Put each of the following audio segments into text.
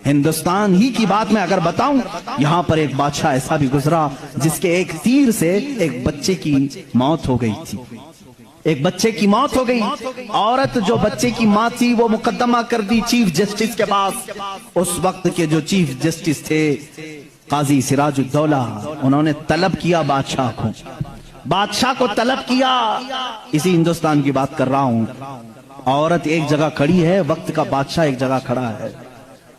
ہندوستان ہی کی بات میں اگر بتاؤں، یہاں پر ایک بادشاہ ایسا بھی گزرا جس کے ایک تیر سے ایک بچے کی موت ہو گئی تھی، ایک بچے کی موت ہو گئی۔ عورت جو بچے کی ماں تھی وہ مقدمہ کر دی چیف جسٹس کے پاس۔ اس وقت کے جو چیف جسٹس تھے قاضی سراج الدولہ، انہوں نے طلب کیا بادشاہ کو طلب کیا، اسی ہندوستان کی بات کر رہا ہوں۔ عورت ایک جگہ کھڑی ہے، وقت کا بادشاہ ایک جگہ کھڑا ہے۔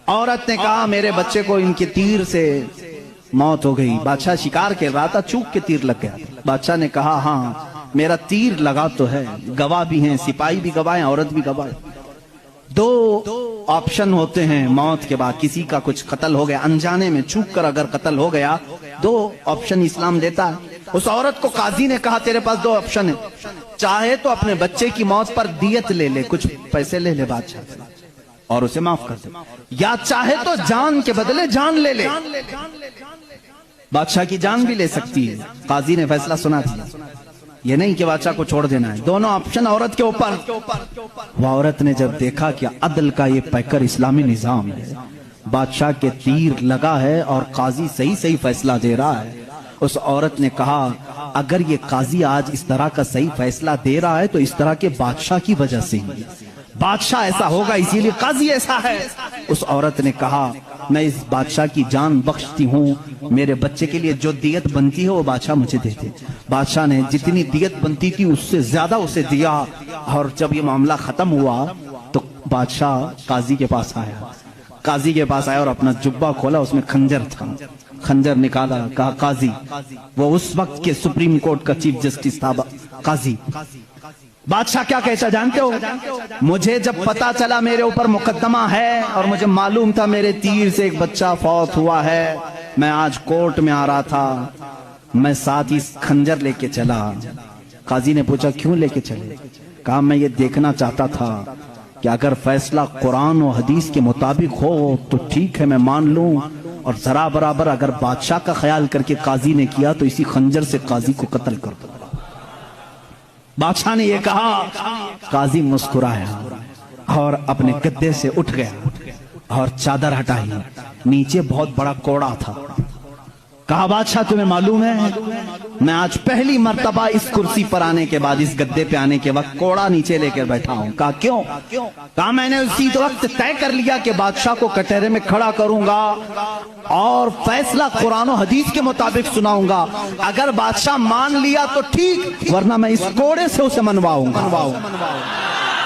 عورت نے کہا میرے بچے کو ان کے تیر سے موت ہو گئی۔ بادشاہ شکار کھیل رہا تھا، چوک کے تیر لگ گیا۔ بادشاہ نے کہا ہاں میرا تیر لگا تو ہے، گواہ بھی ہیں، سپاہی بھی گواہ ہیں، عورت بھی گواہ ہے۔ دو آپشن ہوتے ہیں موت کے بعد، کسی کا کچھ قتل ہو گیا انجانے میں، چوک کر اگر قتل ہو گیا، دو آپشن اسلام دیتا ہے۔ اس عورت کو قاضی نے کہا تیرے پاس دو آپشن ہیں، چاہے تو اپنے بچے کی موت پر دیت لے لے، کچھ پیسے لے لے بادشاہ سے اور اسے معاف کر دے، یا چاہے تو جان کے بدلے جان لے لے، بادشاہ کی جان بھی لے سکتی ہے۔ قاضی نے فیصلہ سنا دیا، یہ نہیں کہ بادشاہ کو چھوڑ دینا ہے، دونوں آپشن عورت کے اوپر۔ وہ عورت نے جب دیکھا کہ عدل کا یہ پیکر اسلامی نظام ہے، بادشاہ کے تیر لگا ہے اور قاضی صحیح فیصلہ دے رہا ہے، اس عورت نے کہا اگر یہ قاضی آج اس طرح کا صحیح فیصلہ دے رہا ہے تو اس طرح کے بادشاہ کی وجہ سے ہی، بادشاہ ایسا ہوگا اسی لیے قاضی ایسا ہے۔ اس عورت نے کہا میں اس بادشاہ کی جان بخشتی ہوں، میرے بچے کے لیے جو دیت بنتی ہے وہ بادشاہ مجھے دے دے۔ بادشاہ نے جتنی دیت بنتی تھی اس سے زیادہ اسے دیا، اور جب یہ معاملہ ختم ہوا تو بادشاہ قاضی کے پاس آیا اور اپنا جبہ کھولا، اس میں خنجر تھا، خنجر نکالا، کہا قاضی، وہ اس وقت کے سپریم کورٹ کا چیف جسٹس تھا، قاضی بادشاہ کیا کہتا جانتے ہو؟ مجھے جب پتا چلا میرے اوپر مقدمہ ہے اور مجھے معلوم تھا میرے تیر سے ایک بچہ فوت ہوا ہے، میں آج کورٹ میں آ رہا تھا، میں ساتھ ہی خنجر لے کے چلا۔ قاضی نے پوچھا کیوں لے کے چلے؟ کہا میں یہ دیکھنا چاہتا تھا کہ اگر فیصلہ قرآن و حدیث کے مطابق ہو تو ٹھیک ہے میں مان لوں، اور ذرا برابر اگر بادشاہ کا خیال کر کے قاضی نے کیا تو اسی خنجر سے قاضی کو قتل کر دو۔ بادشاہ نے یہ کہا، قاضی مسکرایا اور اپنے گدے سے اٹھ گیا اور چادر ہٹائی، نیچے بہت بڑا کوڑا تھا۔ کہا بادشاہ تمہیں معلوم ہے میں آج پہلی مرتبہ اس کرسی پر آنے کے بعد، اس گدے پہ آنے کے وقت کوڑا نیچے لے کر بیٹھا ہوں۔ کہا کیوں؟ کہا میں نے اسی وقت طے کر لیا کہ بادشاہ کو کٹہرے میں کھڑا کروں گا اور فیصلہ قرآن و حدیث کے مطابق سناؤں گا، اگر بادشاہ مان لیا تو ٹھیک، ورنہ میں اس کوڑے سے اسے منواؤں گا۔